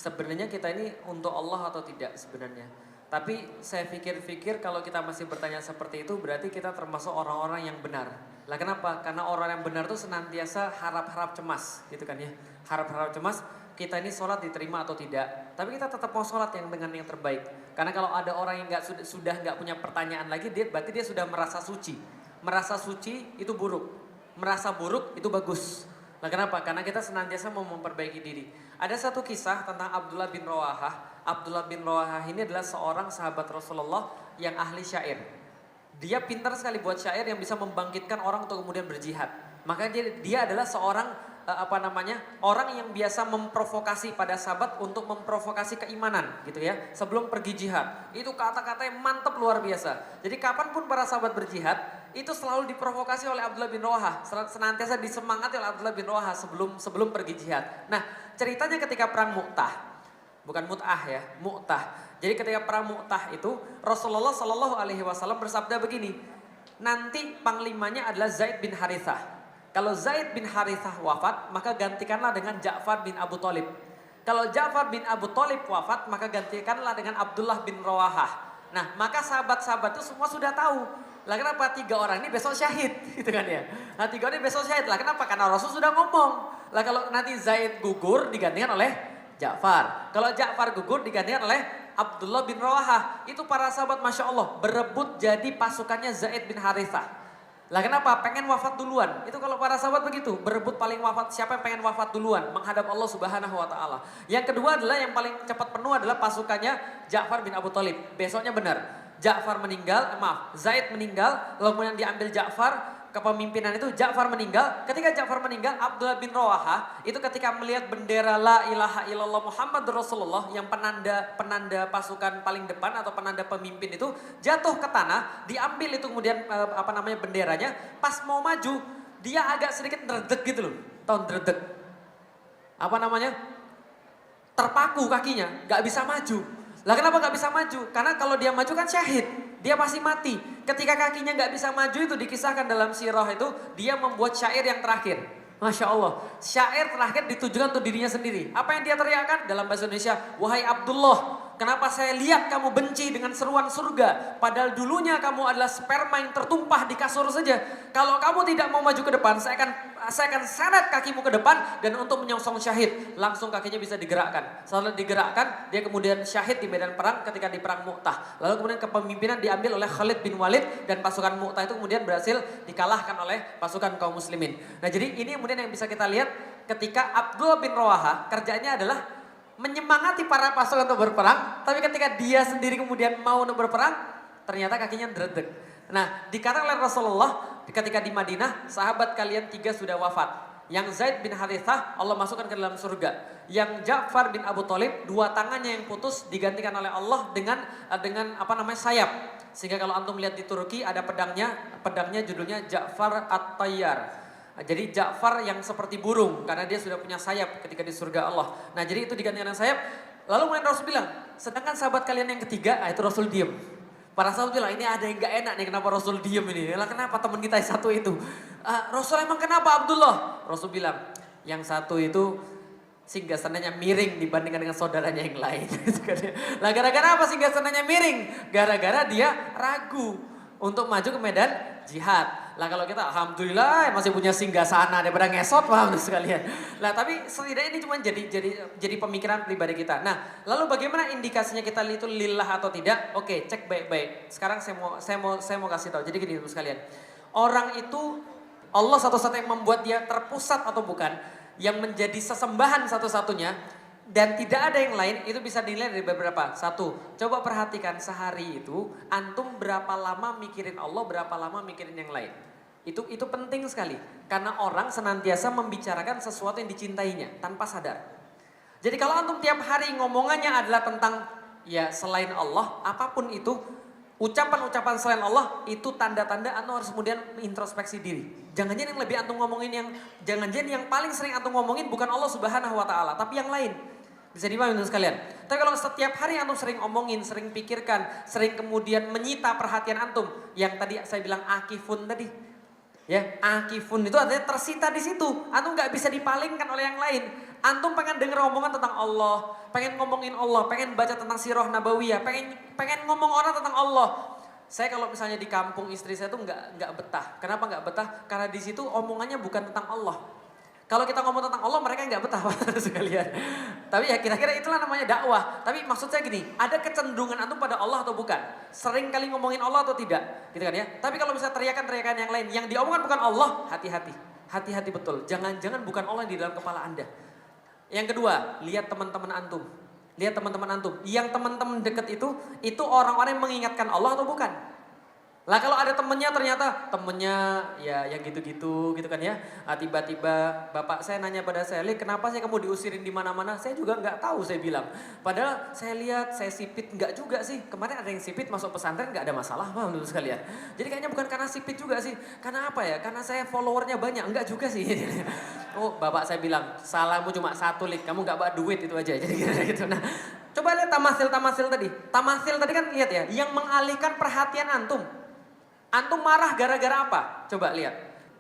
sebenarnya kita ini untuk Allah atau tidak sebenarnya. Tapi saya pikir-pikir kalau kita masih bertanya seperti itu berarti kita termasuk orang-orang yang benar. Lah kenapa? Karena orang yang benar tuh senantiasa harap-harap cemas gitu kan ya. Harap-harap cemas kita ini sholat diterima atau tidak. Tapi kita tetap mau sholat yang dengan yang terbaik. Karena kalau ada orang yang sudah nggak punya pertanyaan lagi, berarti dia sudah merasa suci. Merasa suci itu buruk. Merasa buruk itu bagus. Nah kenapa? Karena kita senantiasa mau memperbaiki diri. Ada satu kisah tentang Abdullah bin Rawahah. Abdullah bin Rawahah ini adalah seorang sahabat Rasulullah yang ahli syair. Dia pintar sekali buat syair yang bisa membangkitkan orang untuk kemudian berjihad. Makanya dia adalah seorang orang yang biasa memprovokasi pada sahabat untuk memprovokasi keimanan gitu ya. Sebelum pergi jihad. Itu kata-katanya mantap luar biasa. Jadi kapanpun para sahabat berjihad, itu selalu diprovokasi oleh Abdullah bin Rawahah, senantiasa disemangati oleh Abdullah bin Rawahah sebelum pergi jihad. Nah, ceritanya ketika perang Mu'tah, bukan Mut'ah ya, Mu'tah. Jadi ketika perang Mu'tah itu Rasulullah Shallallahu Alaihi Wasallam bersabda begini, nanti panglimanya adalah Zaid bin Harithah. Kalau Zaid bin Harithah wafat, maka gantikanlah dengan Ja'far bin Abu Thalib. Kalau Ja'far bin Abu Thalib wafat, maka gantikanlah dengan Abdullah bin Rawahah. Nah, maka sahabat-sahabat itu semua sudah tahu. Lah kenapa 3 orang ini besok syahid gitu kan ya. Nah 3 orang ini besok syahid lah kenapa? Karena Rasul sudah ngomong. Lah kalau nanti Zaid gugur digantikan oleh Ja'far. Kalau Ja'far gugur digantikan oleh Abdullah bin Rawahah. Itu para sahabat Masya Allah berebut jadi pasukannya Zaid bin Harithah. Lah kenapa? Pengen wafat duluan. Itu kalau para sahabat begitu, berebut paling wafat. Siapa yang pengen wafat duluan? Menghadap Allah Subhanahu wa taala. Yang kedua adalah yang paling cepat penuh adalah pasukannya Ja'far bin Abu Thalib. Besoknya benar. Ja'far meninggal, Zaid meninggal, lalu kemudian diambil Ja'far, kepemimpinan itu Ja'far meninggal. Ketika Ja'far meninggal, Abdullah bin Rawahah itu ketika melihat bendera la ilaha illallah Muhammad Rasulullah yang penanda pasukan paling depan atau penanda pemimpin itu jatuh ke tanah, diambil itu kemudian benderanya, pas mau maju dia agak sedikit dredeg gitu loh. Tahu dredeg? Terpaku kakinya, gak bisa maju. Lah kenapa gak bisa maju? Karena kalau dia maju kan syahid, dia pasti mati. Ketika kakinya gak bisa maju itu dikisahkan dalam sirah itu, dia membuat syair yang terakhir. Masya Allah, syair terakhir ditujukan untuk dirinya sendiri. Apa yang dia teriakkan dalam bahasa Indonesia? Wahai Abdullah, kenapa saya lihat kamu benci dengan seruan surga? Padahal dulunya kamu adalah sperma yang tertumpah di kasur saja. Kalau kamu tidak mau maju ke depan, saya akan seret kakimu ke depan dan untuk menyongsong syahid. Langsung kakinya bisa digerakkan. Setelah digerakkan, dia kemudian syahid di medan perang ketika di perang Mu'tah. Lalu kemudian kepemimpinan diambil oleh Khalid bin Walid dan pasukan Mu'tah itu kemudian berhasil dikalahkan oleh pasukan kaum muslimin. Nah jadi ini kemudian yang bisa kita lihat ketika Abdullah bin Rawahah kerjanya adalah menyemangati para pasukan untuk berperang, tapi ketika dia sendiri kemudian mau untuk berperang, ternyata kakinya dredeg. Nah, dikatakan oleh Rasulullah ketika di Madinah, sahabat kalian 3 sudah wafat. Yang Zaid bin Harithah Allah masukkan ke dalam surga. Yang Ja'far bin Abu Thalib 2 tangannya yang putus digantikan oleh Allah dengan sayap. Sehingga kalau antum lihat di Turki ada pedangnya judulnya Ja'far At-Tayyar. Jadi Ja'far yang seperti burung karena dia sudah punya sayap ketika di surga Allah. Nah jadi itu digantikan dengan sayap. Lalu kemudian Rasul bilang, sedangkan sahabat kalian yang ketiga, itu Rasul diem. Para sahabat bilang, ini ada yang gak enak nih kenapa Rasul diem ini. Lah kenapa teman kita yang satu itu? Rasul emang kenapa Abdullah? Rasul bilang, yang satu itu singgasananya miring dibandingkan dengan saudaranya yang lain. Lah gara-gara apa singgasananya miring? Gara-gara dia ragu untuk maju ke medan jihad. Lah kalau kita alhamdulillah masih punya singgasana daripada ngesot paham sekalian. Lah tapi setidaknya ini cuma jadi pemikiran pribadi kita. Nah, lalu bagaimana indikasinya kita itu lillah atau tidak? Oke, cek baik-baik. Sekarang saya mau kasih tahu. Jadi gini sekalian. Orang itu Allah satu-satunya yang membuat dia terpusat atau bukan, yang menjadi sesembahan satu-satunya dan tidak ada yang lain, itu bisa dinilai dari beberapa. 1, coba perhatikan sehari itu antum berapa lama mikirin Allah, berapa lama mikirin yang lain. Itu penting sekali karena orang senantiasa membicarakan sesuatu yang dicintainya tanpa sadar. Jadi kalau antum tiap hari ngomongannya adalah tentang ya selain Allah, apapun itu, ucapan-ucapan selain Allah, itu tanda-tanda antum harus kemudian introspeksi diri. Jangan-jangan yang lebih antum ngomongin jangan-jangan yang paling sering antum ngomongin bukan Allah Subhanahu wa taala, tapi yang lain. Bisa dipahami teman sekalian. Tapi kalau setiap hari antum sering omongin, sering pikirkan, sering kemudian menyita perhatian antum, yang tadi saya bilang akifun tadi. Ya, akifun itu artinya tersita di situ. Antum nggak bisa dipalingkan oleh yang lain. Antum pengen denger omongan tentang Allah, pengen ngomongin Allah, pengen baca tentang sirah nabawiyah, pengen ngomong orang tentang Allah. Saya kalau misalnya di kampung istri saya tuh nggak betah. Kenapa nggak betah? Karena di situ omongannya bukan tentang Allah. Kalau kita ngomong tentang Allah mereka nggak betah sekalian. Tapi ya kira-kira itulah namanya dakwah. Tapi maksud saya gini, ada kecenderungan antum pada Allah atau bukan? Sering kali ngomongin Allah atau tidak? Gitu kan ya. Tapi kalau misalnya teriakan-teriakan yang lain, yang diomongkan bukan Allah, hati-hati. Hati-hati betul. Jangan-jangan bukan Allah yang di dalam kepala Anda. Yang kedua, lihat teman-teman antum. Lihat teman-teman antum. Yang teman-teman dekat itu orang-orang yang mengingatkan Allah atau bukan? Lah kalau ada temennya ternyata temennya ya yang gitu-gitu gitu kan ya. Tiba-tiba bapak saya nanya pada saya, "Lik, kenapa sih kamu diusirin di mana-mana?" Saya juga nggak tahu, saya bilang. Padahal saya lihat, saya sipit, nggak juga sih. Kemarin ada yang sipit masuk pesantren nggak ada masalah, Pak, menurut sekalian. Jadi kayaknya bukan karena sipit juga sih. Karena apa ya? Karena saya followernya banyak, enggak juga sih. Oh, bapak saya bilang, "Salahmu cuma satu, Lik. Kamu nggak bawa duit itu aja." Jadi gitu. Nah, coba lihat tamasil tadi. Tamasil tadi kan lihat ya, yang mengalihkan perhatian antum. Antum marah gara-gara apa? Coba lihat.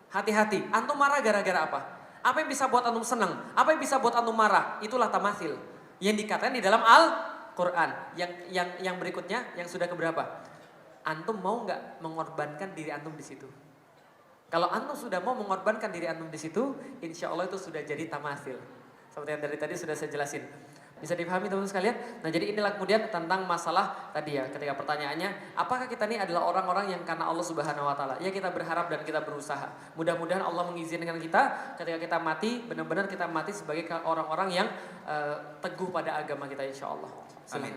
Hati-hati. Antum marah gara-gara apa? Apa yang bisa buat antum senang? Apa yang bisa buat antum marah? Itulah tamasil. Yang dikatakan di dalam Al-Quran. Yang berikutnya, yang sudah keberapa? Antum mau nggak mengorbankan diri antum di situ? Kalau antum sudah mau mengorbankan diri antum di situ, insya Allah itu sudah jadi tamasil. Seperti yang dari tadi sudah saya jelasin. Bisa dipahami teman-teman sekalian? Nah jadi inilah kemudian tentang masalah tadi ya, ketika pertanyaannya, apakah kita ini adalah orang-orang yang karena Allah Subhanahu Wa Taala? Ya kita berharap dan kita berusaha. Mudah-mudahan Allah mengizinkan kita ketika kita mati, benar-benar kita mati sebagai orang-orang yang teguh pada agama kita insya Allah. Amin.